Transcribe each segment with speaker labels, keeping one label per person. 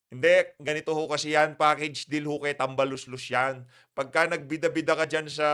Speaker 1: Hindi, ganito ho kasi yan, package deal ho kay tambaluslus yan. Pagka nagbida-bida ka dyan sa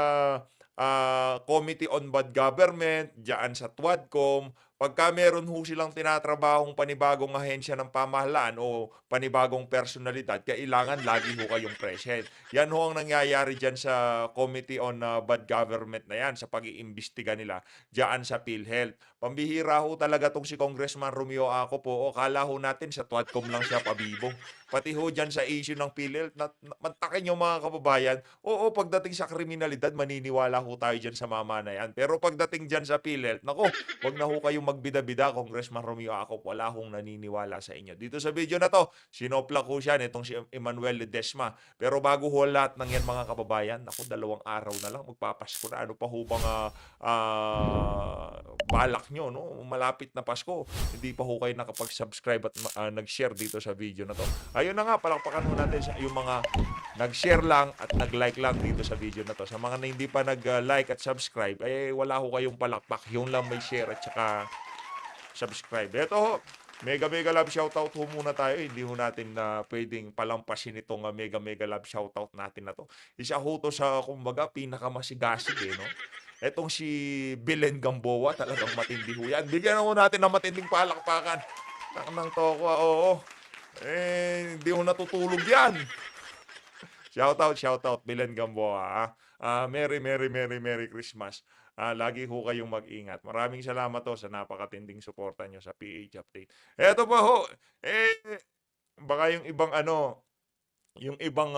Speaker 1: Committee on Bad Government, dyan sa TWADCOM, pagka meron ho silang tinatrabahong panibagong ahensya ng pamahalaan o panibagong personalidad, kailangan lagi ho kayong present. Yan ho ang nangyayari dyan sa Committee on Bad Government na yan, sa pag-iimbestiga nila dyan sa PhilHealth. Pambihira ho talaga tong si Congressman Romeo Ako po. O, kala ho natin sa TWADCOM lang siya pabibo. Pati ho dyan sa issue ng PhilHealth, mantakin nyo mga kababayan. Oo, pagdating sa kriminalidad, maniniwala ho tayo dyan sa mama na yan. Pero pagdating dyan sa PhilHealth, nako, wag na ho kayong magbida-bida, Congressman Romeo Ako. Wala hong naniniwala sa inyo. Dito sa video na to, sinoplak ho siya nitong si Emmanuel Ledesma. Pero bago ho lahat ng yan mga kababayan, ako 2 araw na lang, magpapasko na. Ano pa ho bang balak nyo, no? Malapit na Pasko. Hindi pa ho kayo nakapag-subscribe at nag-share dito sa video na to. Ayun na nga, palakpakan ho natin yung mga nag-share lang at nag-like lang dito sa video na to. Sa mga na hindi pa nag-like at subscribe, eh wala ho kayong palakpak. Yung lang may share at saka subscribe. Ito ho, mega love shoutout ho muna tayo. Hindi ho natin pwedeng palampasin itong mega love shoutout natin na to. Isa ho to sa, kumbaga, pinakamasigasig no? Etong si Belen Gamboa, talagang matindi ho yan. Bigyan ho natin ng matinding palakpakan. Ng tokwa, oo. Eh, hindi ho natutulog yan. Shoutout, Belen Gamboa. Merry Christmas. Lagi ho kayong mag-ingat. Maraming salamat ho sa napakatinding suporta nyo sa PH Update. Eto pa ho, baka yung ibang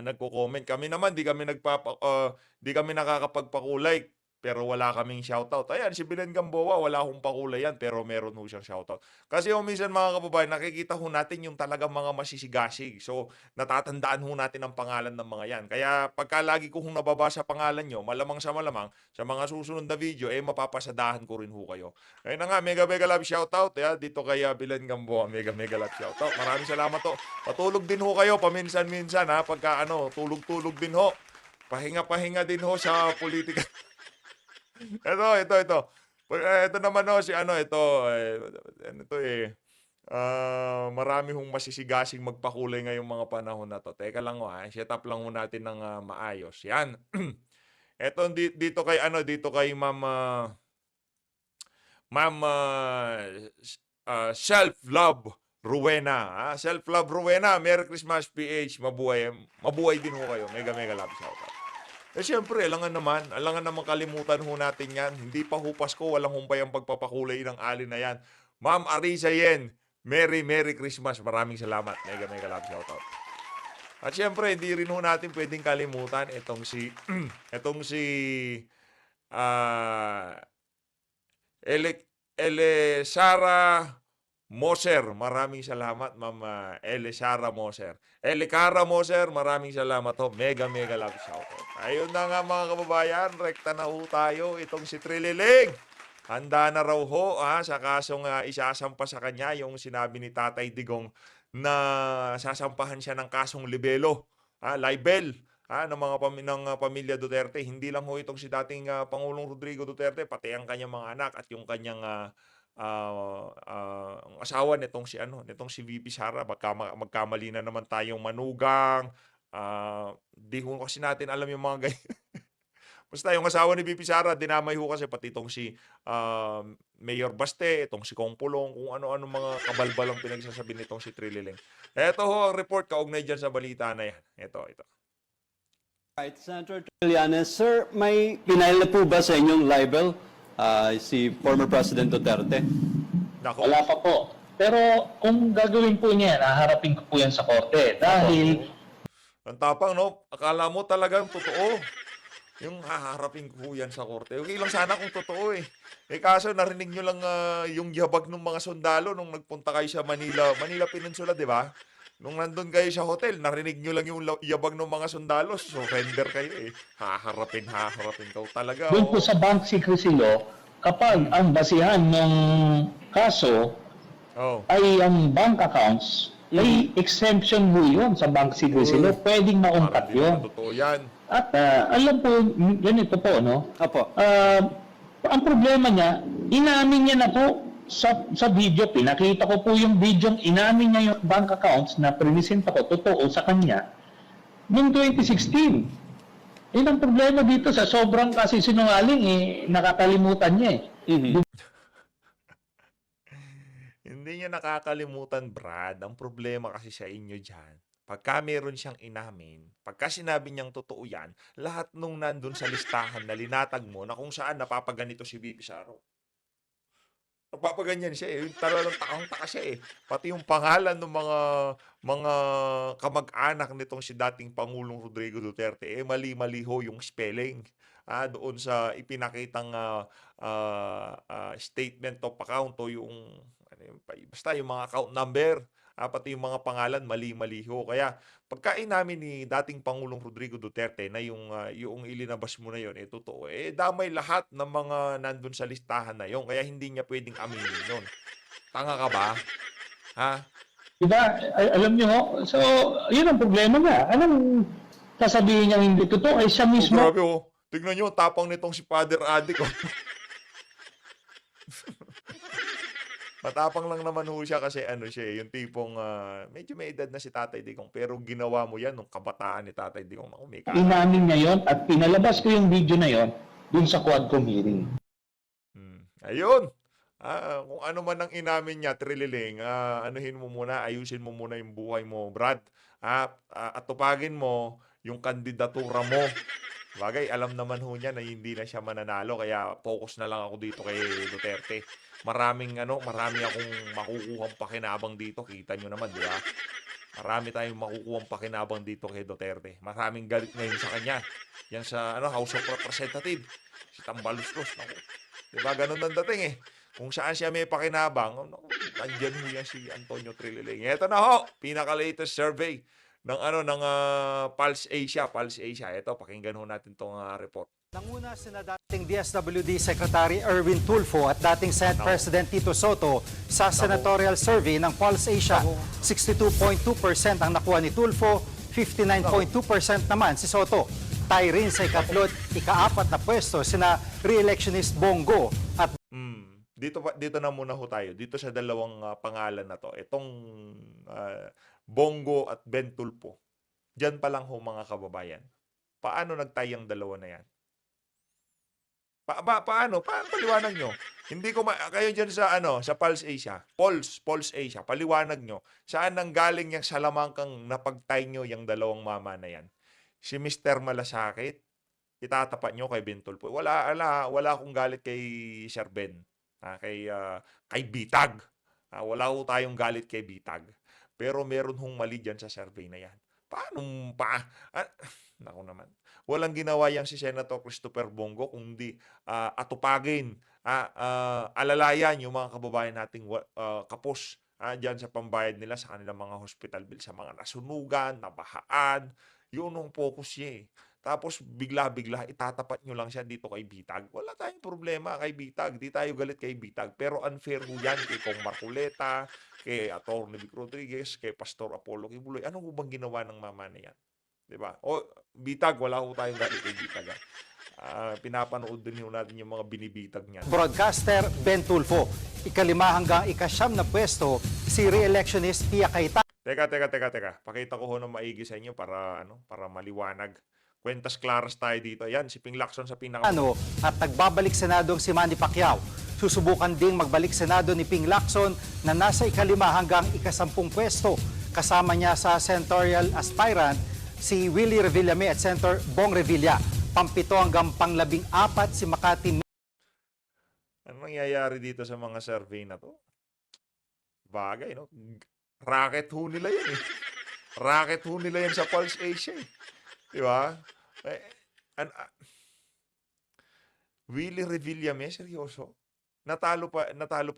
Speaker 1: nagko-comment. Kami naman, di kami nakakapagpakulay. Pero wala kaming shoutout. Ayan, si Belen Gamboa, wala akong pakulay yan, pero meron ho siyang shoutout. Kasi minsan mga kababayan, nakikita ho natin yung talagang mga masisigasig. So, natatandaan ho natin ang pangalan ng mga yan. Kaya pagka lagi ko nababasa pangalan nyo, malamang sa mga susunod na video, mapapasadahan ko rin ho kayo. Ayun na nga, mega love shoutout. Dito kay Belen Gamboa, mega love shoutout. Maraming salamat ho. Patulog din ho kayo, paminsan-minsan pagka tulog-tulog din ho. Pahinga-pahinga din ho sa politika. Ito. Ito naman si marami hong masisigasing magpakulay ngayong mga panahon na to. Teka lang set up lang ho natin ng maayos. Yan. Ito dito kay Ma'am Self-Love Rowena. Self-Love Rowena, Merry Christmas PH. Mabuhay din ho kayo. Mega love shoutout. Siyempre, alangan naman kalimutan ho natin yan. Hindi pa ho Pasko, walang humpay ang pagpapakulay ng alin na yan. Ma'am Arisa Yen, Merry Christmas. Maraming salamat. Mega love shoutout. At siyempre, hindi rin ho natin pwedeng kalimutan itong si Sara Moser. Maraming salamat, Ma'am Sara Moser. Cara Moser, maraming salamat ho. Mega love shoutout. Ayun na nga mga kababayan, rekta na ho tayo. Itong si Trililing, handa na raw ho sa kasong isasampa sa kanya yung sinabi ni Tatay Digong na sasampahan siya ng kasong libelo, libel ng mga pamilya Duterte. Hindi lang ho itong si dating Pangulong Rodrigo Duterte, pati ang kanyang mga anak at yung kanyang ang asawa nitong si VP Sara. Magkamali na naman tayong manugang. Di ho kasi natin alam yung mga ganyan. Basta yung asawa ni VP Sara, dinamay ho kasi pati itong si Mayor Baste, itong si Kong Pulong, kung ano-ano mga kabalbalang pinagsasabi nitong si Trililing. Ito ho ang report kaugnay dyan sa balita na yan. Ito.
Speaker 2: Right, Senator Trillanes. Sir, may pinail na po ba sa inyong libel si former President Duterte?
Speaker 1: Nako.
Speaker 3: Wala pa po. Pero kung gagawin po niya, haharapin ko po yan sa korte. Dahil
Speaker 1: Ang tapang, no? Akala mo talagang totoo. Yung haharapin ko yan sa korte. Okay lang sana kung totoo kaso narinig nyo lang yung yabag ng mga sundalo nung nagpunta kayo sa Manila Peninsula, di ba? Nung nandun kayo sa hotel, narinig nyo lang yung yabag ng mga sundalo. Surrender kayo Haharapin ka talaga.
Speaker 3: doon po sa bank secrecy law, kapag ang basihan ng kaso ay ang bank accounts, may exemption mo yun sa bank secrecy law. Pwedeng maungkat yun.
Speaker 1: Totoo yan.
Speaker 3: At alam po, ganito po, no?
Speaker 2: Apo.
Speaker 3: Ang problema niya, inamin niya na po sa video, pinakita ko po yung video, inamin niya yung bank accounts na presenta ko, totoo sa kanya, noong 2016. Yun ang problema dito sa sobrang kasi sinungaling, nakakalimutan niya eh.
Speaker 2: Mhm.
Speaker 1: Hindi niya nakakalimutan, Brad. Ang problema kasi sa inyo dyan, pagka meron siyang inamin, pagka sinabi niyang totoo yan, lahat nung nandun sa listahan na linatag mo na kung saan napapaganito si VP Saro. Napapaganyan siya eh. Yung talagang takang-taka siya eh. Pati yung pangalan ng mga kamag-anak nitong si dating Pangulong Rodrigo Duterte, mali-mali ho yung spelling. Doon sa ipinakitang statement of account o yung basta yung mga account number, pati yung mga pangalan mali-mali ho. Kaya pagka inamin ni dating Pangulong Rodrigo Duterte na yung ilinabas mo na yun, totoo, damay lahat ng mga nandun sa listahan na yun. Kaya hindi niya pwedeng aminin yun. Tanga ka ba? Ha?
Speaker 3: Diba? Alam niyo ho? So, yun ang problema niya. Anong sasabihin niya hindi totoo? Ay siya mismo.
Speaker 1: Grabe oh. Tignan nyo, tapang nitong si Father Adik oh. Matapang lang naman ho siya kasi ano siya yung tipong medyo may edad na si Tatay Digong pero ginawa mo yan nung kabataan ni Tatay Digong. Naku, may
Speaker 3: Inamin niya yon at pinalabas ko yung video na yon dun sa Quadcom hearing.
Speaker 1: Ayun. Kung ano man ang inamin niya, Trililing, anuhin mo muna, ayusin mo muna yung buhay mo, Brad. At tupagin mo yung kandidatura mo. Bagay, alam naman ho niya na hindi na siya mananalo kaya focus na lang ako dito kay Duterte. Marami akong makukuhang pakinabang dito. Kita nyo naman, di ba? Marami tayong makukuhang pakinabang dito kay Duterte. Maraming galit ngayon sa kanya. Yan sa House of Representatives. Si Tambaluslos. Di ba? Ganun ang dating eh. Kung saan siya may pakinabang, nandyan ho yan si Antonio Trililing. Ito na ho, pinaka-latest survey ng Pulse Asia. Ito, pakinggan ho natin tong report.
Speaker 4: Nanguna sina dating DSWD Secretary Erwin Tulfo at dating Senate President Tito Soto sa senatorial survey ng Pulse Asia. 62.2% ang nakuha ni Tulfo, 59.2% naman si Soto. Tayo rin sa ika-4 na pwesto sina re-electionist Bongo at
Speaker 1: Dito na muna ho tayo. Dito sa dalawang pangalan na to. Itong Bongo at Ben Tulfo. Diyan pa lang ho mga kababayan. Paano nagtayang dalawa na yan? Paano? Paliwanag nyo. Hindi ko kayo diyan sa Pulse Asia. Pulse Asia. Paliwanag nyo. Saan nanggaling yung salamangkang napagtay nyo yung dalawang mama na yan? Si Mr. Malasakit, itatapat nyo kay Ben Tulfo. Wala akong galit kay Sir Ben. Kay Bitag. Wala ko tayong galit kay Bitag. Pero meron hong mali dyan sa survey na yan. Paano pa? Naku naman. Walang ginawa yang si Senator Christopher Bongo kundi atupagin, alalayan yung mga kababayan nating kapos dyan sa pambayad nila sa kanilang mga hospital bill, sa mga nasunugan, nabahaan. Yun ang focus niya eh. Tapos bigla-bigla itatapat nyo lang siya dito kay Bitag. Wala tayong problema kay Bitag. Di tayo galit kay Bitag. Pero unfair ho yan kay Kong Marcoleta, kay Atty. Vic Rodriguez, kay Pastor Apollo Kibuloy. Ano ho bang ginawa ng mama na yan? Diba? O Bitag, wala ho tayong galit kay Bitag. Pinapanood din ho natin yung mga binibitag niyan.
Speaker 4: broadcaster Ben Tulfo. ika-5 hanggang ika-9 na pwesto si re-electionist Pia Cayetano.
Speaker 1: Teka. Pakita ko ho ng maigi sa inyo para maliwanag. Kwentas klaras tayo dito. Yan, si Ping Lacson sa
Speaker 4: At nagbabalik senadong si Manny Pacquiao. Susubukan ding magbalik senado ni Ping Lacson na nasa ika-5 hanggang ika-10 pwesto. Kasama niya sa senatorial aspirant si Willie Revillame at Senator Bong Revilla. Pang-7 hanggang pang-14 si Makati.
Speaker 1: Ano nangyayari dito sa mga survey na to? Bagay, no? Racket ho nila yan eh. Racket ho nila yan sa Pulse Asia eh. Di ba? Willie Revillame, seryoso? Natalo pa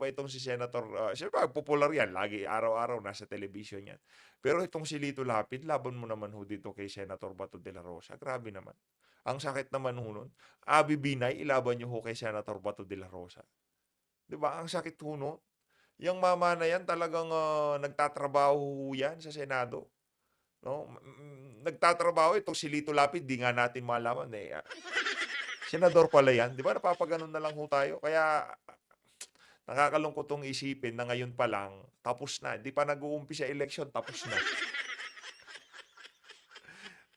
Speaker 1: itong si Senator, siyempre popular yan, lagi araw-araw nasa television yan. Pero itong si Lito Lapid, laban mo naman ho dito kay Senator Bato de la Rosa. Grabe naman. Ang sakit naman ho nun. Abby Binay, ilaban nyo ho kay Senator Bato de la Rosa. Di ba? Ang sakit ho nun. Yung mama na yan talagang nagtatrabaho yan sa Senado. No? Nagtatrabaho itong si Lito Lapid, di nga natin malaman senador pala yan. Di ba napapaganon na lang ho tayo? Kaya Nakakalungkot tong isipin na ngayon pa lang, tapos na. Di pa nag-uumpisa election, tapos na.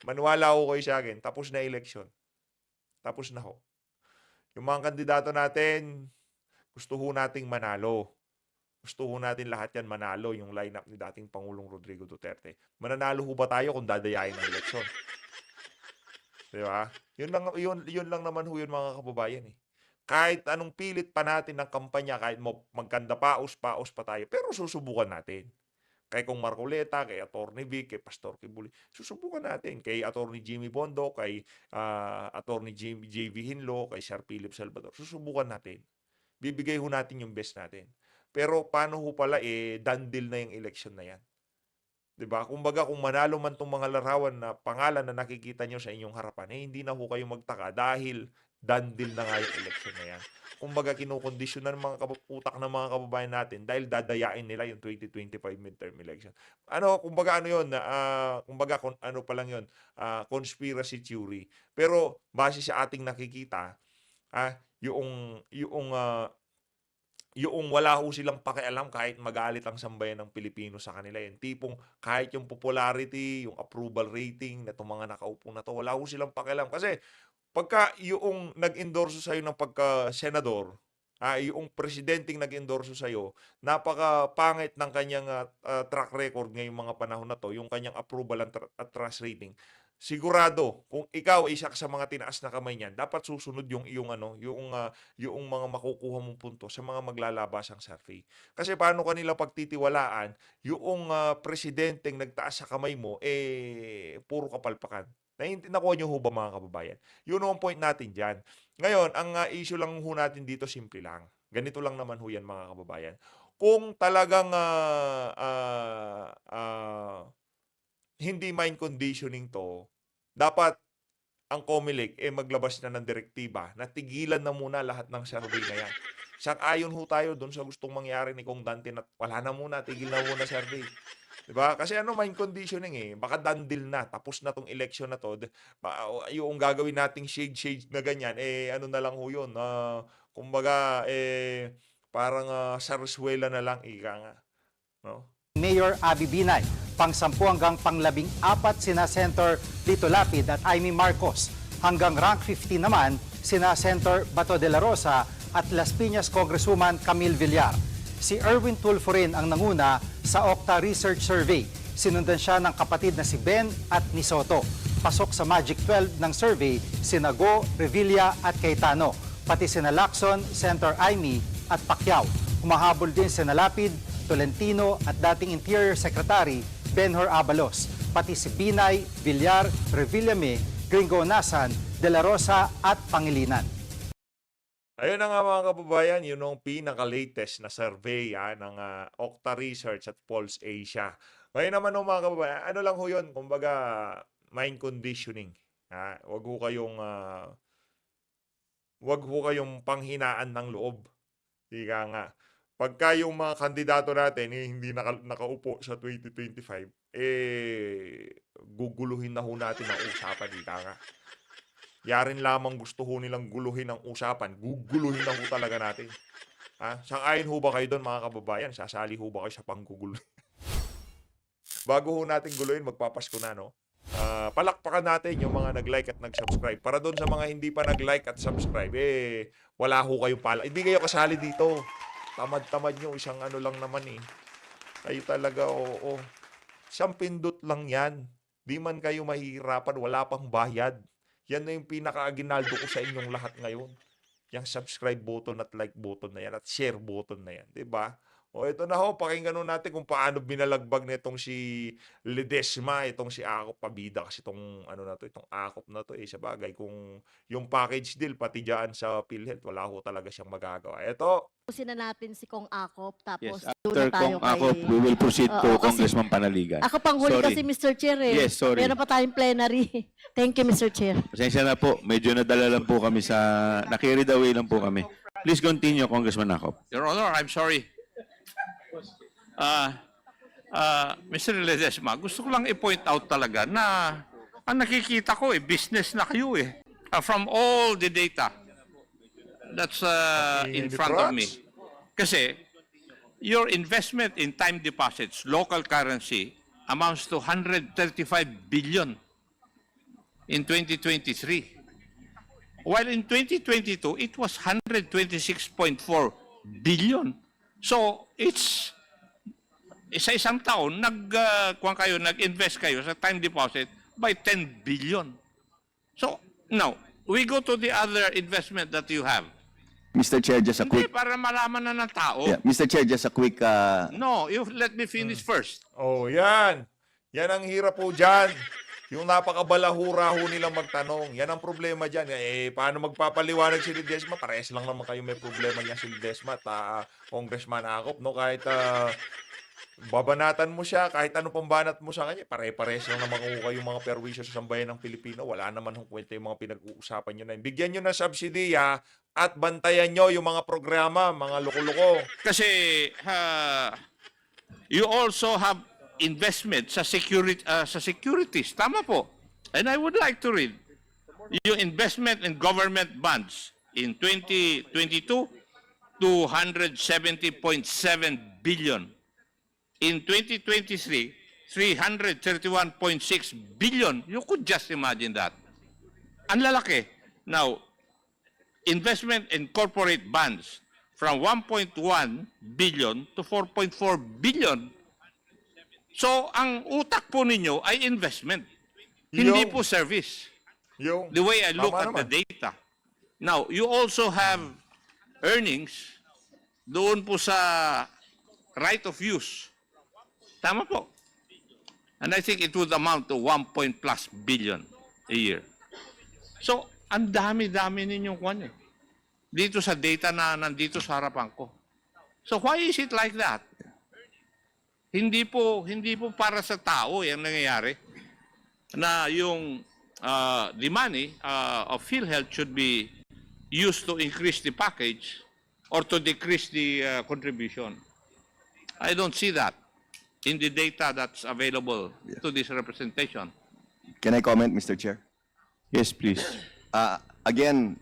Speaker 1: Maniwala ho kayo sa akin, tapos na election. Tapos na ho. Yung mga kandidato natin, gusto ho nating manalo. Gusto ho natin lahat yan manalo, yung lineup ni dating Pangulong Rodrigo Duterte. Mananalo ho ba tayo kung dadayain ng eleksyon? Di ba? Yun lang naman ho yun mga kababayan eh. Kahit anong pilit pa natin ng kampanya, kahit magkanda paos pa tayo, pero susubukan natin. Kay Kong Marcoleta, kay Atty. Vic, kay Pastor Kibuli, susubukan natin. Kay Atty. Jimmy Bondo, kay Atty. JV Hinlo, kay Sir Philip Salvador, susubukan natin. Bibigay ho natin yung best natin. Pero paano ho pala done deal na yung election na yan? 'Di ba? Kumbaga kung manalo man tong mga larawan na pangalan na nakikita nyo sa inyong harapan, hindi na ho kayo magtaka dahil done deal na nga yung election na yan. Kumbaga kinukondisyonan ng mga utak ng mga kababayan natin dahil dadayain nila yung 2025 midterm election. Kumbaga yun, kumbaga ano pa lang yun, conspiracy theory. Pero base sa ating nakikita, yung wala ho silang pakialam kahit magalit ang sambayan ng Pilipino sa kanila. Yung tipong kahit yung popularity, yung approval rating na itong mga nakaupo na to, wala ho silang pakialam. Kasi pagka yung nag-endorso sa'yo ng pagka-senador, yung presidenteng nag-endorso sa'yo, napaka-pangit ng kanyang track record ngayong mga panahon na to, yung kanyang approval at trust rating. Sigurado, kung ikaw isa sa mga tinaas na kamay niyan, dapat susunod yung mga makukuha mong punto sa mga maglalabasang survey. Kasi paano kanila pagtitiwalaan yung presidenteng nagtaas sa kamay mo, puro kapalpakan. Nakuha niyo ho ba mga kababayan? Yun ang point natin dyan. Ngayon, ang issue lang ho natin dito, simple lang. Ganito lang naman ho yan mga kababayan. Kung talagang hindi mind conditioning to, dapat ang COMELEC maglabas na ng direktiba na tigilan na muna lahat ng survey na yan. Sang-ayon ho tayo doon sa gustong mangyari ni Kong Dante na wala na muna, tigil na muna survey. Diba? Kasi mind conditioning baka dandil na, tapos na tong election na to, yung gagawin nating shade na ganyan, ano na lang ho yun, kumbaga, parang sarswela na lang, ika nga. No?
Speaker 4: Mayor Abby Binay, pang-10 hanggang pang-14 sina Senator Lito Lapid at Amy Marcos. Hanggang rank 15 naman sina Senator Bato de la Rosa at Las Piñas Congresswoman Camille Villar. Si Erwin Tulfo rin ang nanguna sa Octa Research Survey. Sinundan siya ng kapatid na si Ben at ni Soto. Pasok sa Magic 12 ng survey sina Go, Revilla at Cayetano. Pati sina Lacson, Senator Amy at Pacquiao. Humahabol din sina Lapid, Tolentino at dating Interior Secretary Benhur Abalos, pati si Binay, Villar, Revillame, Gringo Nasan, De La Rosa at Pangilinan.
Speaker 1: Ayun na nga mga kababayan, yun ang pinaka-latest na survey ng Octa Research at Pulse Asia. Ngayon naman mga kababayan, ano lang ho yun, kumbaga mind conditioning. Wag ho kayong panghinaan ng loob. Ika nga. Pagka yung mga kandidato natin hindi nakaupo sa 2025, guguluhin na ho natin ang usapan, ika nga. Yarin lamang gusto ho nilang guluhin ang usapan, guguluhin na ho talaga natin. Sang-ayon ho ba kayo doon mga kababayan? Sasali ho ba kayo sa panggugulo? Bago ho natin guluhin, magpapasko na, no? Palakpakan natin yung mga nag-like at nag-subscribe. Para doon sa mga hindi pa nag-like at subscribe, wala ho kayong pala. Hindi kayo kasali dito. Tamad-tamad nyo, isang ano lang naman Kayo talaga, oo. Isang pindot lang yan. Di man kayo mahihirapan, wala pang bayad. Yan na yung pinaka-aginaldo ko sa inyong lahat ngayon. Yung subscribe button at like button na yan at share button na yan. Diba? O ito na ho, pakinggan natin kung paano binalagbag nitong si Ledesma, itong si Akop, pabida kasi itong itong Akop na to sa bagay kung yung package deal pati diyan sa PhilHealth, wala ho talaga siyang magagawa. Ito.
Speaker 5: Pusin na natin si Kong Akop, tapos
Speaker 6: Yes,
Speaker 5: doon
Speaker 6: after
Speaker 5: na tayo
Speaker 6: Kong Akop, we will proceed to
Speaker 5: Oo, kasi-
Speaker 6: Congressman Panaligan.
Speaker 5: Ako panghuli
Speaker 6: Sorry.
Speaker 5: kasi, Mr. Chair
Speaker 6: Yes, sorry.
Speaker 5: Meron pa tayong plenary. Thank you, Mr. Chair.
Speaker 6: Pasensya na po, medyo nadala lang po kami nakirid away lang po kami. Please continue, Congressman Akop.
Speaker 7: Your Honor, I'm sorry. Mr. Ledesma, gusto ko lang i-point out talaga na ang nakikita ko business na kayo from all the data that's in
Speaker 1: the
Speaker 7: front of
Speaker 1: trucks.
Speaker 7: me. Kasi your investment in time deposits, local currency, amounts to 135 billion in 2023. While in 2022, it was 126.4 billion. So, it's sa isang taon, nag-invest kayo sa time deposit by 10 billion. So, now, we go to the other investment that you have.
Speaker 8: Mr. Chair, just a
Speaker 7: Hindi,
Speaker 8: quick.
Speaker 7: para malaman na ng tao.
Speaker 8: Yeah, Mr. Chair, just a quick.
Speaker 7: No, you let me finish first.
Speaker 1: Oh, yan. Yan ang hirap po dyan. Yung napakabalahura ho nilang magtanong. Yan ang problema dyan. Eh, paano magpapaliwanag si Ledesma? Parehas lang naman kayo may problema niya si Ledesma at Congressman Acop, no? Kahit babanatan mo siya, kahit ano pang banat mo sa kanya, pare-pares lang naman kung kayo mga perwisyo sa sambayan ng Pilipino. Wala naman kung kwenta yung mga pinag-uusapan nyo na yun. Bigyan nyo ng subsidiya at bantayan nyo yung mga programa, mga loko-loko.
Speaker 7: Kasi you also have investment sa securities. Tama po. And I would like to read yung investment in government bonds in 2022, 270.7 billion. In 2023, 331.6 billion. You could just imagine that. Ang lalaki. Now, investment in corporate bonds from 1.1 billion to 4.4 billion. So, ang utak po ninyo ay investment. Hindi po service.
Speaker 1: Yung,
Speaker 7: The way I look
Speaker 1: tama
Speaker 7: at the
Speaker 1: naman.
Speaker 7: data. Now, you also have earnings doon po sa right of use. Tama po. And I think it would amount to 1+ billion a year. So, ang dami-dami ninyong kwan eh. Dito sa data na nandito sa harapan ko. So, why is it like that? Hindi po para sa tao yung nangyayari na yung the money of PhilHealth should be used to increase the package or to decrease the contribution. I don't see that in the data that's available to this representation.
Speaker 8: Can I comment, Mr. Chair?
Speaker 6: Yes, please.
Speaker 8: Again,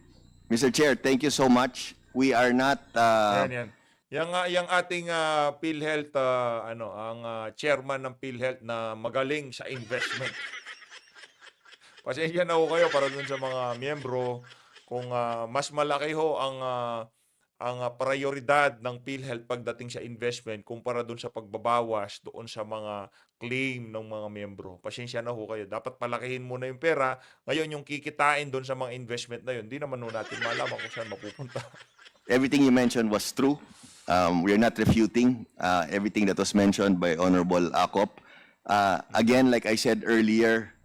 Speaker 8: Mr. Chair, thank you so much. We are not.
Speaker 1: Yan. Yung ating PhilHealth, ang chairman ng PhilHealth na magaling sa investment. Pasensya na ho kayo para dun sa mga miyembro kung mas malaki ho ang prioridad ng PhilHealth pagdating sa investment kumpara dun sa pagbabawas doon sa mga claim ng mga miyembro. Pasensya na ho kayo. Dapat palakihin muna yung pera. Ngayon yung kikitain doon sa mga investment na yun, hindi naman ho natin malaman kung saan mapupunta.
Speaker 8: Everything you mentioned was true. We are not refuting everything that was mentioned by Honorable Acop. Again, like I said earlier,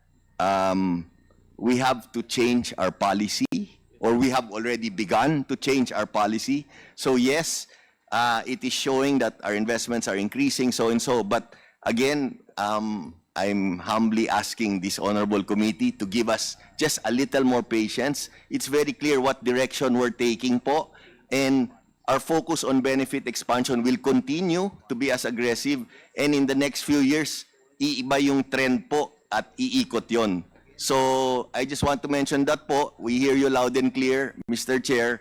Speaker 8: we have to change our policy, or we have already begun to change our policy. So yes, it is showing that our investments are increasing, so and so. But again, I'm humbly asking this honorable committee to give us just a little more patience. It's very clear what direction we're taking po, and our focus on benefit expansion will continue to be as aggressive, and in the next few years, iiba yung trend po at iikot yon. So I just want to mention that po. We hear you loud and clear, Mr. Chair.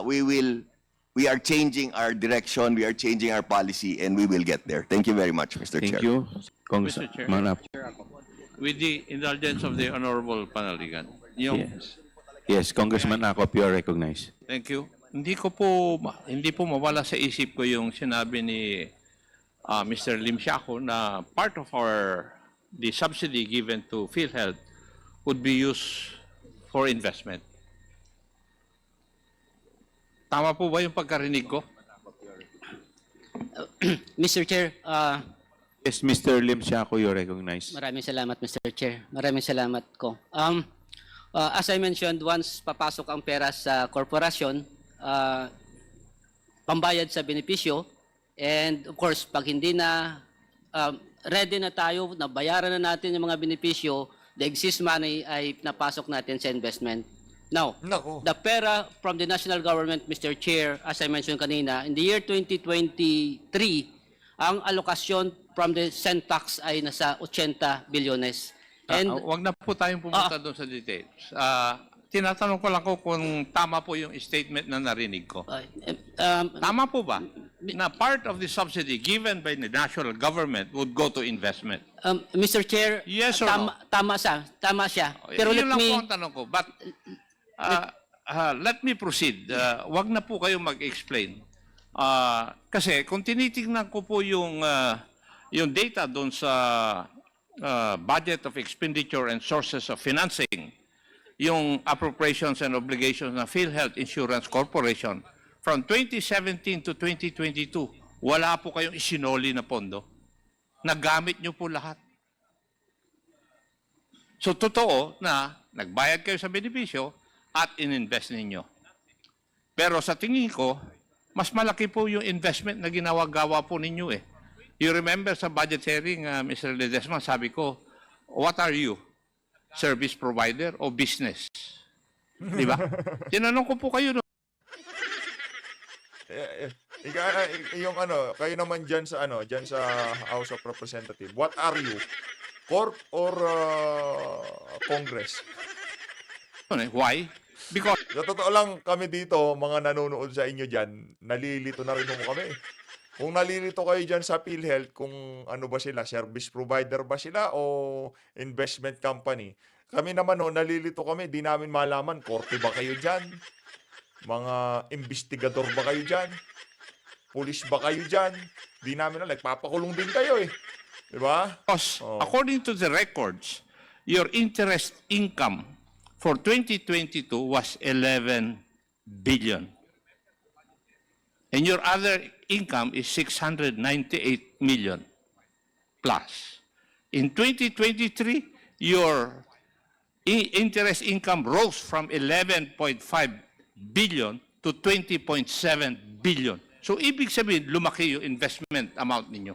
Speaker 8: We are changing our direction, we are changing our policy, and we will get there. Thank you very much, Mr.
Speaker 6: Thank
Speaker 8: Chair.
Speaker 6: you,
Speaker 7: Mr.
Speaker 6: Congressman
Speaker 7: Chair.
Speaker 6: Manap.
Speaker 7: With the indulgence of the Honorable Panaligan. Yung,
Speaker 6: Yes. Yes, Congressman Acop, you are recognized.
Speaker 7: Thank you. Hindi po mawala sa isip ko yung sinabi ni Mr. Lim Siaco na part of the subsidy given to PhilHealth would be used for investment. Tama po ba yung pagkarinig ko?
Speaker 9: Mr. Chair,
Speaker 6: Yes, Mr. Lim Siaco, you are recognized.
Speaker 9: maraming salamat, Mr. Chair. Maraming salamat ko. As I mentioned, once papasok ang pera sa korporasyon, pambayad sa benepisyo, and of course, pag hindi na ready na tayo, nabayaran na natin yung mga benepisyo, the excess money ay napasok natin sa investment. Now,
Speaker 1: Nako.
Speaker 9: the pera from the national government, Mr. Chair, as I mentioned kanina, in the year 2023, ang alokasyon from the Tax ay nasa 80 bilyones. And
Speaker 7: Wag na po tayong pumunta doon sa details. tinatanong ko lang ko kung tama po yung statement na narinig ko. Tama po ba na part of the subsidy given by the national government would go to investment?
Speaker 9: Mr. Chair,
Speaker 7: Yes or no?
Speaker 9: tama siya. Tama siya. Pero
Speaker 7: Yun
Speaker 9: let
Speaker 7: lang po
Speaker 9: me...
Speaker 7: ang tanong ko. But let me proceed. Wag na po kayo mag-explain. Kasi kung tinitingnan ko po yung data doon sa budget of expenditure and sources of financing, yung appropriations and obligations ng PhilHealth Insurance Corporation, from 2017 to 2022, wala po kayong isinoli na pondo. Nagamit nyo po lahat. So, totoo na nagbayad kayo sa benepisyo at ininvest ninyo. Pero sa tingin ko, mas malaki po yung investment na ginawa-gawa po ninyo eh. You remember sa budget hearing, Mr. Ledesma, sabi ko, what are you? Service provider o business? Di ba? Tinanong ko po kayo. No?
Speaker 1: Yung kayo naman dyan sa House of Representatives, what are you? Corp or Congress?
Speaker 7: Why? Because
Speaker 1: Sa totoo lang, kami dito, mga nanonood sa inyo dyan, nalilito na rin mo kami. Kung nalilito kayo dyan sa PhilHealth, kung ano ba sila, service provider ba sila o investment company. Kami naman nalilito kami, di namin malaman, korte ba kayo dyan? Mga investigador ba kayo dyan? Pulis ba kayo dyan? Di namin alam, nagpapakulong din kayo eh. Diba?
Speaker 7: according to the records, your interest income for 2022 was 11 billion. And your other income is 698 million plus. In 2023, your interest income rose from 11.5 billion to 20.7 billion. So, ibig sabihin, lumaki yung investment amount ninyo.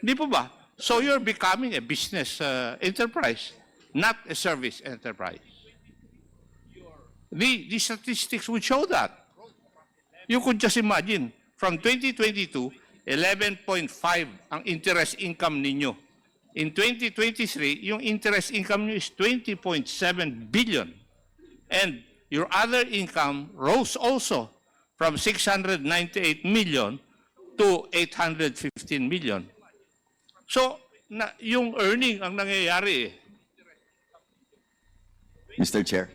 Speaker 7: Di po ba? So, you're becoming a business enterprise, not a service enterprise. The statistics would show that. You could just imagine, from 2022, 11.5 ang interest income ninyo. In 2023, yung interest income nyo is 20.7 billion. And your other income rose also from 698 million to 815 million. So, yung earning ang nangyayari eh.
Speaker 8: Mr. Chair.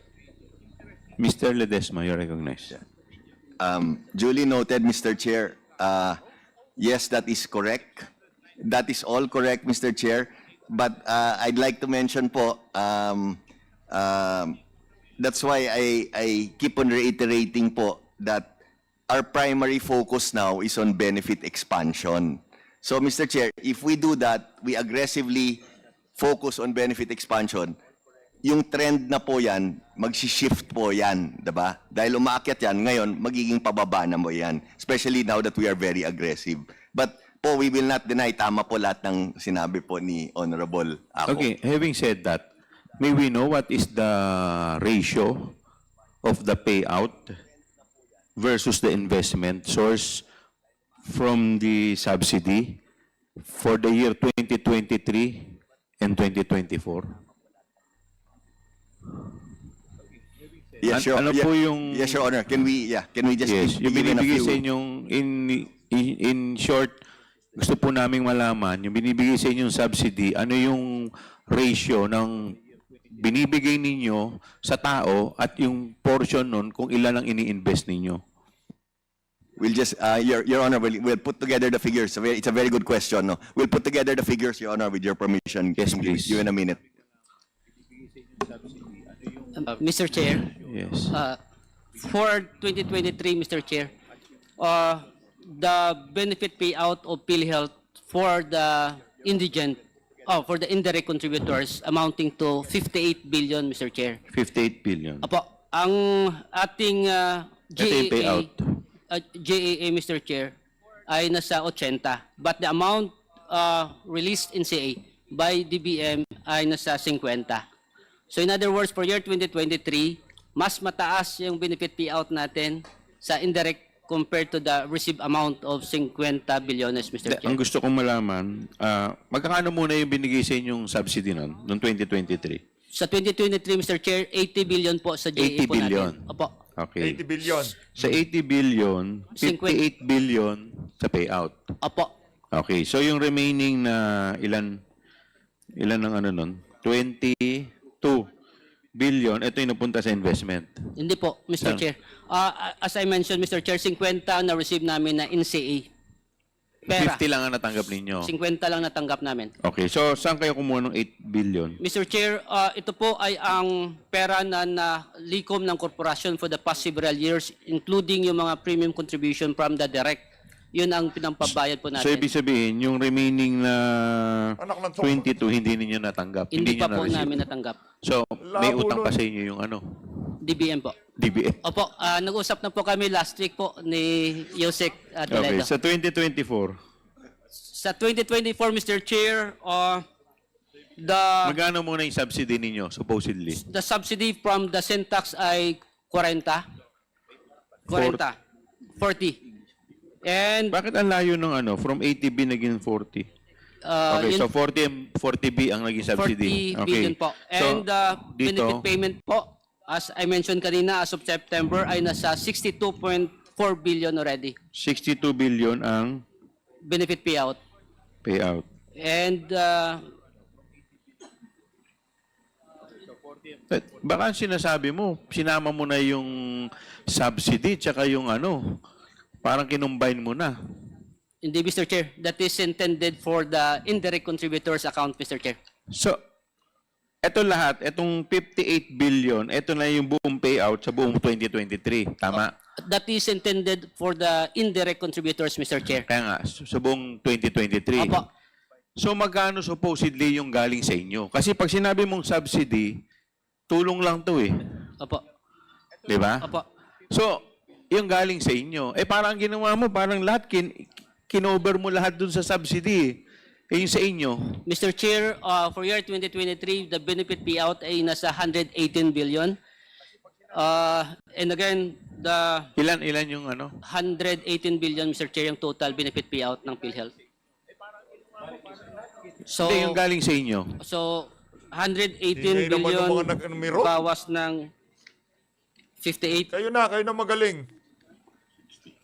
Speaker 6: Mr. Ledesma, you're recognized.
Speaker 8: Duly noted, Mr. Chair. Yes, that is correct. That is all correct, Mr. Chair. But I'd like to mention po, that's why I keep on reiterating po that our primary focus now is on benefit expansion. So, Mr. Chair, if we do that, we aggressively focus on benefit expansion, yung trend na po yan, mag-shift po yan, diba? Dahil umaakyat yan, ngayon, magiging pababa na mo yan. Especially now that we are very aggressive. But po, we will not deny, tama po lahat ng sinabi po ni Honorable Ako.
Speaker 6: Okay, having said that, may we know what is the ratio of the payout versus the investment source from the subsidy for the year 2023 and 2024?
Speaker 8: Yes, Your,
Speaker 6: ano po yung...
Speaker 8: Yes, Your Honor. Can we just
Speaker 6: Yes,
Speaker 8: be
Speaker 6: yung
Speaker 8: given a
Speaker 6: binibigay
Speaker 8: few...
Speaker 6: sa inyong, in short, gusto po naming malaman, yung binibigay sa inyong subsidy, ano yung ratio ng binibigay ninyo sa tao at yung portion nun kung ilan ang ini-invest ninyo?
Speaker 8: We'll just, Your Honor, we'll put together the figures. It's a very good question. No? We'll put together the figures, Your Honor, with your permission.
Speaker 6: Yes, please.
Speaker 8: Give in a minute.
Speaker 9: Mr. Chair,
Speaker 6: Yes.
Speaker 9: for 2023, Mr. Chair, the benefit payout of PhilHealth for the for the indirect contributors amounting to 58 billion, Mr. Chair.
Speaker 6: 58 billion.
Speaker 9: Apo, ang ating
Speaker 6: Ito yung payout.
Speaker 9: GAA, Mr. Chair, ay nasa 80. But the amount released in CA by DBM ay nasa 50. So in other words, for year 2023, mas mataas yung benefit payout natin sa indirect compared to the received amount of 50 bilyones, Mr. Chair.
Speaker 6: Ang gusto kong malaman, magkano muna yung binigay sa inyong subsidy noong 2023?
Speaker 9: Sa 2023, Mr. Chair, 80 billion po sa GA
Speaker 6: 80
Speaker 9: po
Speaker 6: billion.
Speaker 9: natin. Opo.
Speaker 6: Okay.
Speaker 1: 80 billion.
Speaker 6: Sa 80 billion, 58 billion sa payout.
Speaker 9: Opo.
Speaker 6: Okay, so yung remaining na ilan ang ano nun? 22 billion, ito yung napunta sa investment.
Speaker 9: Hindi po, Mr.
Speaker 6: Saan?
Speaker 9: Chair. As I mentioned, Mr. Chair, 50 na receive namin na NCA. Pera.
Speaker 6: 50 lang ang natanggap ninyo.
Speaker 9: 50 lang natanggap namin.
Speaker 6: Okay, so saan kayo kumuha ng 8 billion?
Speaker 9: Mr. Chair, ito po ay ang pera na nalikom ng korporasyon for the past several years, including yung mga premium contribution from the direct. Yun ang pinampabayad po
Speaker 6: So
Speaker 9: natin.
Speaker 6: ibig sabihin, yung remaining na
Speaker 1: Anak ng toko.
Speaker 6: 22 hindi ninyo natanggap.
Speaker 9: Hindi pa
Speaker 6: nyo
Speaker 9: po
Speaker 6: na-receive.
Speaker 9: namin natanggap.
Speaker 6: So may
Speaker 1: Labo
Speaker 6: utang
Speaker 1: nun.
Speaker 6: pa sa inyo yung ano?
Speaker 9: DBM po.
Speaker 6: DBM.
Speaker 9: Opo, nag-usap na po kami last week po ni Yosek
Speaker 6: Okay,
Speaker 9: Toledo.
Speaker 6: sa 2024,
Speaker 9: Sa 2024, Mr. Chair,
Speaker 6: magkano muna yung subsidy ninyo, supposedly?
Speaker 9: the subsidy from the Syntax ay 40. 40. And
Speaker 6: Bakit ang layo ng ano, from 80B naging 40? Okay,
Speaker 9: yun,
Speaker 6: so 40B ang naging
Speaker 9: 40
Speaker 6: subsidy. Okay.
Speaker 9: billion po. And
Speaker 6: dito,
Speaker 9: benefit payment po, as I mentioned kanina, as of September, ay nasa 62.4 billion already.
Speaker 6: 62 billion ang
Speaker 9: Benefit payout.
Speaker 6: payout.
Speaker 9: And
Speaker 6: Baka ang sinasabi mo, sinama mo na yung subsidy tsaka yung ano, parang kinumbine mo na.
Speaker 9: hindi, Mr. Chair, that is intended for the indirect contributors account, Mr. Chair.
Speaker 6: So, eto lahat, etong 58 billion, eto na yung buong payout sa buong 2023. Tama?
Speaker 9: That is intended for the indirect contributors, Mr. Chair.
Speaker 6: Kaya nga, sa buong 2023.
Speaker 9: Opo.
Speaker 6: So, magkano supposedly yung galing sa inyo? Kasi pag sinabi mong subsidy, tulong lang to eh.
Speaker 9: Opo.
Speaker 6: Di ba?
Speaker 9: Opo.
Speaker 6: So, yung galing sa inyo, parang ginawa mo, parang lahat, kinover mo lahat dun sa subsidy. Yung sa inyo,
Speaker 9: Mr. Chair, for year 2023, the benefit payout ay nasa 118 billion. And again, the
Speaker 6: ilan yung ano?
Speaker 9: 118 billion, Mr. Chair, yung total benefit payout ng PhilHealth. So,
Speaker 6: Hindi, yung galing sa inyo.
Speaker 9: so 118
Speaker 1: Hindi naman
Speaker 9: billion
Speaker 1: yung mga nag-numero.
Speaker 9: bawas ng 58,
Speaker 1: Kayo na magaling.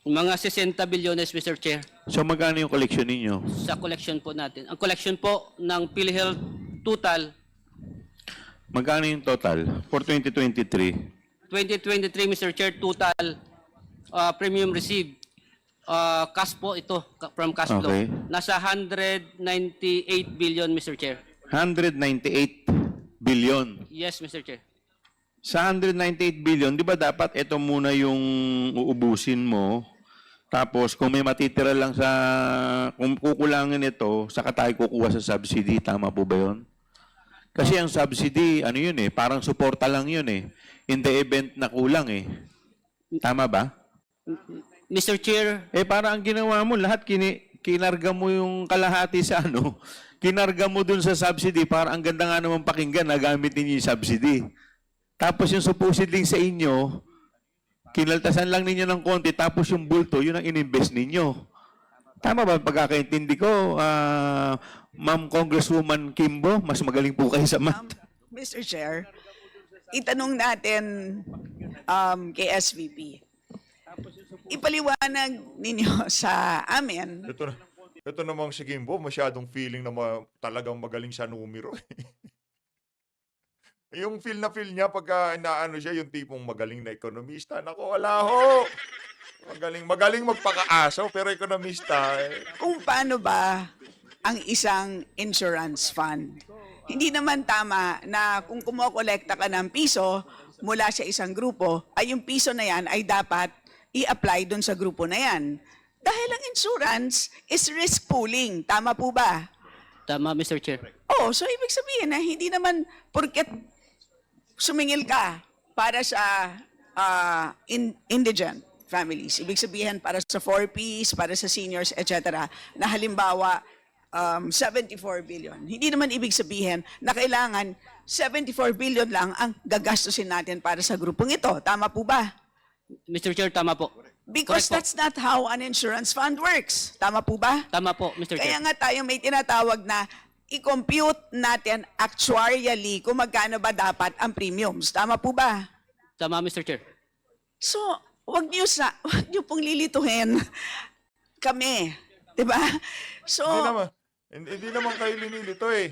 Speaker 9: mga 60 bilyones, Mr. Chair,
Speaker 6: So, magkano yung collection ninyo?
Speaker 9: sa collection po natin. Ang collection po ng PhilHealth total,
Speaker 6: Magkano yung total for 2023?
Speaker 9: 2023, Mr. Chair, total premium received, cash po ito, from cash flow.
Speaker 6: Okay.
Speaker 9: Nasa 198 billion, Mr. Chair.
Speaker 6: 198 billion.
Speaker 9: Yes, Mr. Chair.
Speaker 6: Sa 198 billion, di ba dapat ito muna yung uubusin mo? Tapos kung may matitira lang sa, kung kukulangin ito, saka tayo kukuha sa subsidy. Tama po ba yun? Kasi ang subsidy, ano yun eh, parang suporta lang yun eh. In the event na kulang eh. Tama ba?
Speaker 9: Mr. Chair,
Speaker 6: Parang ang ginawa mo, lahat kinarga mo yung kalahati sa ano, kinarga mo dun sa subsidy, para ang ganda nga naman pakinggan, nagamit ninyo yung subsidy. Tapos yung supposedly sa inyo, kinaltasan lang ninyo ng konti, tapos yung bulto, yun ang ininvest ninyo. Tama ba pagkakaintindi ko, Ma'am Congresswoman Kimbo? Mas magaling po kayo sa math.
Speaker 10: Mr. Chair, itanong natin kay SVP. Ipaliwanag ninyo sa amin.
Speaker 1: Ito namang si Kimbo, masyadong feeling na talagang magaling sa numero. Yung feel niya pagka inaano siya, yung tipong magaling na ekonomista. Nako, wala ho. Magaling magpakaaso, pero ekonomista.
Speaker 10: Kung paano ba ang isang insurance fund. Hindi naman tama na kung kumokolekta ka ng piso mula sa isang grupo, ay yung piso na yan ay dapat i-apply dun sa grupo na yan. Dahil ang insurance is risk pooling. Tama po ba?
Speaker 9: tama, Mr. Chair.
Speaker 10: Oh, so ibig sabihin na hindi naman porket sumingil ka para sa indigent families. Ibig sabihin para sa 4Ps, para sa seniors, etc. Na halimbawa, 74 billion. Hindi naman ibig sabihin na kailangan 74 billion lang ang gagastusin natin para sa grupong ito. Tama po ba?
Speaker 9: Mr. Chair, tama po.
Speaker 10: Because
Speaker 9: Correct po.
Speaker 10: that's not how an insurance fund works. Tama po ba?
Speaker 9: Tama po, Mr.
Speaker 10: Kaya
Speaker 9: Chair.
Speaker 10: nga tayo may tinatawag na i-compute natin actuarially kung magkano ba dapat ang premiums. Tama po ba?
Speaker 9: Tama, Mr. Chair.
Speaker 10: So, wag niyo pong lilituhin kami, 'di ba? So,
Speaker 1: Hindi naman kayo linilito eh.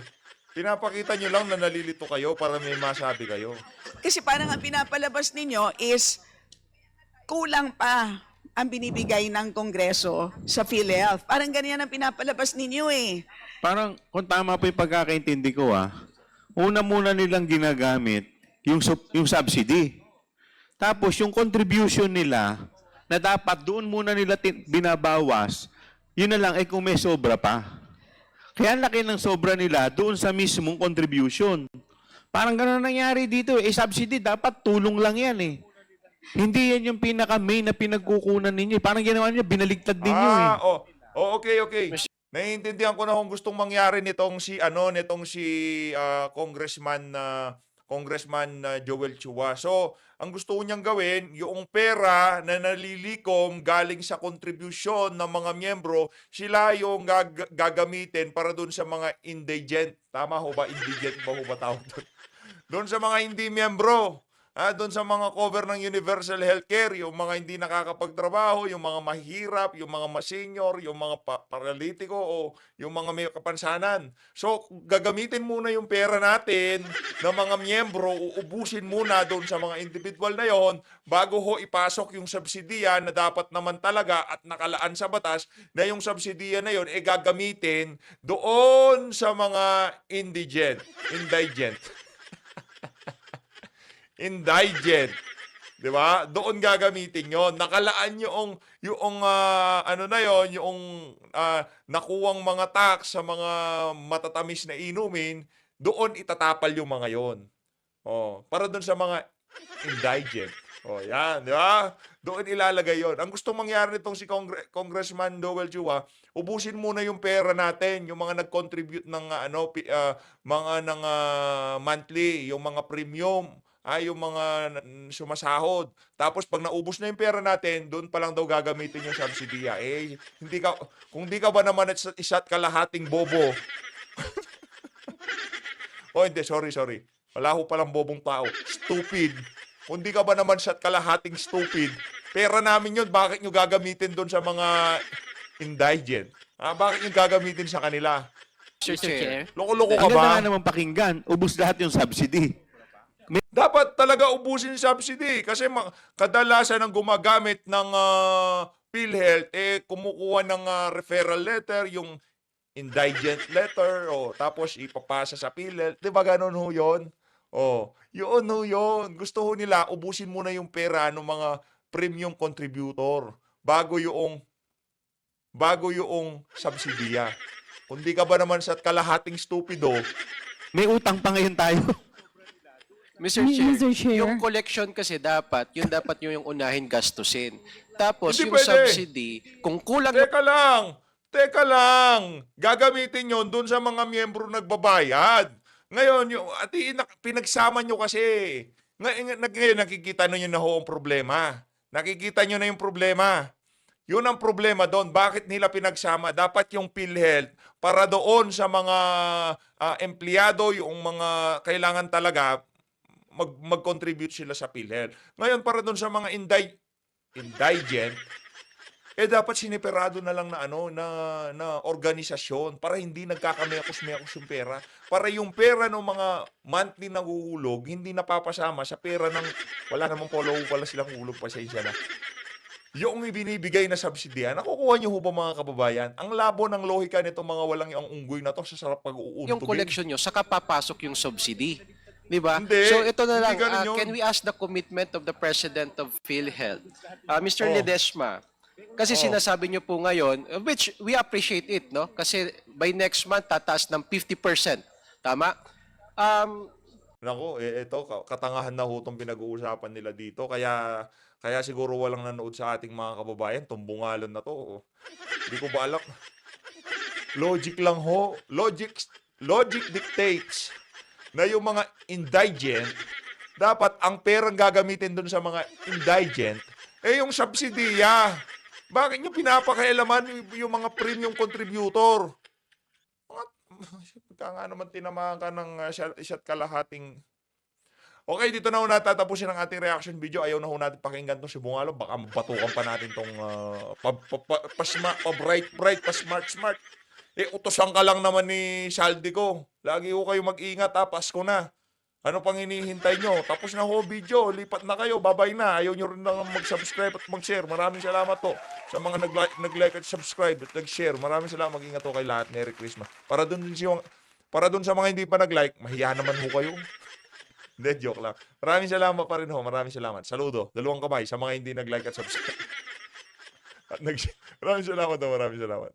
Speaker 1: Pinapakita nyo lang na nalilito kayo para may masabi kayo.
Speaker 10: kasi parang ang pinapalabas ninyo is kulang pa ang binibigay ng Kongreso sa PhilHealth. Parang ganyan ang pinapalabas ninyo eh.
Speaker 6: Parang, kung tama po yung pagkakaintindi ko una muna nilang ginagamit yung subsidy. Tapos yung contribution nila, na dapat doon muna nila binabawas, yun na lang, kung may sobra pa. Kaya ang laki ng sobra nila doon sa mismong contribution. Parang gano'n nangyari dito. Subsidy, dapat tulong lang yan eh. Hindi yan yung pinaka-main na pinagkukunan ninyo. Parang ginawa niyo, binaligtad ninyo eh.
Speaker 1: Okay. Naiintindihan ko na kung gustong mangyari nitong si Congressman Joel Chua. So, ang gusto niyang gawin, yung pera na nalilikom galing sa contribution ng mga miyembro, sila yung gagamitin para doon sa mga indigent. Tama ho ba? Indigent ba ho ba tawag doon? Doon sa mga hindi miyembro. Doon sa mga cover ng universal healthcare, yung mga hindi nakakapagtrabaho, yung mga mahirap, yung mga senior, yung mga paralitiko o yung mga may kapansanan. So, gagamitin muna yung pera natin ng mga miyembro, uubusin muna doon sa mga individual na yon bago ho ipasok yung subsidiya na dapat naman talaga at nakalaan sa batas na yung subsidiya na yon gagamitin doon sa mga indigent. Indigent. 'Di ba? Doon gagamitin 'yon. Nakalaan yung nakuwang mga tax sa mga matatamis na inumin, doon itatapal yung mga 'yon. Para doon sa mga indigent. Yan, 'di ba? Doon ilalagay 'yon. Ang gustong mangyari nitong si Congressman Joel Chua, ubusin muna yung pera natin, yung mga nag-contribute ng monthly, yung mga premium, yung mga sumasahod. Tapos pag naubos na yung pera natin, doon pa lang daw gagamitin yung subsidiya. Kung di ka ba naman isa't kalahating bobo. Hindi, sorry. Wala ho palang bobong tao. Stupid. Kung di ka ba naman isa't kalahating stupid, pera namin yun, bakit nyo gagamitin doon sa mga indigent? Bakit nyo gagamitin sa kanila?
Speaker 9: Mr. Chair.
Speaker 1: Loko-loko ka
Speaker 6: Ang ganda
Speaker 1: ba?
Speaker 6: nga naman pakinggan, ubus lahat yung subsidy.
Speaker 1: Dapat talaga ubusin yung subsidy kasi kadalasan ang gumagamit ng PhilHealth kumukuha ng referral letter, yung indigent letter, tapos ipapasa sa PhilHealth. 'Di ba ganoon ho 'yon? Yun ho 'yon. Gusto ho nila ubusin muna yung pera ng mga premium contributor bago yung subsidiya. Kung di ka ba naman sa kalahating stupido,
Speaker 6: May utang pa ngayon tayo.
Speaker 11: Mr. Chair, yung collection kasi dapat yung unahin gastusin. Tapos
Speaker 1: Hindi
Speaker 11: yung
Speaker 1: pwede.
Speaker 11: subsidy, kung kulang
Speaker 1: Teka lang. Gagamitin yon dun sa mga miyembro nagbabayad. Ngayon, pinagsama nyo kasi. Ngayon nakikita nyo na ho ang problema. Nakikita nyo na yung problema. Yun ang problema doon. Bakit nila pinagsama? Dapat yung PhilHealth para doon sa mga empleyado, yung mga kailangan talaga mag-contribute sila sa PhilHealth. Ngayon, para doon sa mga indigent, dapat siniperado na lang na organisasyon para hindi nagkakamekos-mekos yung pera. Para yung pera ng mga monthly nanguhulog, hindi napapasama sa pera ng, wala namang pala silang hulog, pasensya na. Yung ibinibigay na subsidiya, nakukuha niyo ho ba mga kababayan? Ang labo ng lohika nito mga walang yung unggoy na to sa sarap pag-uuntugin.
Speaker 11: yung collection nyo, saka papasok yung subsidy. Di ba?
Speaker 1: Hindi.
Speaker 11: So ito na lang,
Speaker 1: Hindi ganun yun.
Speaker 11: can we ask the commitment of the President of PhilHealth, Mr. Ledesma? Kasi sinasabi nyo po ngayon, which we appreciate it, no? Kasi by next month, tataas ng 50%. Tama?
Speaker 1: Nako, ito, katangahan na ho itong pinag-uusapan nila dito. Kaya siguro walang nanood sa ating mga kababayan. Tumbungalon na to. Hindi ko ba alam. Logic lang ho. Logic dictates na yung mga indigent, dapat ang perang gagamitin dun sa mga indigent, yung subsidiya. Bakit nyo pinapakailaman yung mga premium contributor? Pagka nga naman tinamaan ka ng isa't kalahating... Okay, dito na ho natatapusin ang ating reaction video. Ayaw na ho natin pakinggan tong si Bungalo. Baka mabatukan pa natin tong pa-bright, pa-smart. Eh, utosan ka lang naman ni Saldi ko. Lagi ho kayo mag-ingat ha, Pasko na. Ano pang hinihintay nyo? Tapos na ho video, lipat na kayo, babay na. Ayaw nyo rin lang mag-subscribe at mag-share. Maraming salamat to sa mga nag-like at subscribe at nag-share. Maraming salamat, mag-ingat ho kay lahat. Merry Christmas. Para dun sa mga hindi pa nag-like, mahiya naman ho kayo. Hindi, joke lang. Maraming salamat pa rin ho. Maraming salamat. Saludo. 2 kamay sa mga hindi nag-like at subscribe. Maraming salamat ho. Maraming salamat.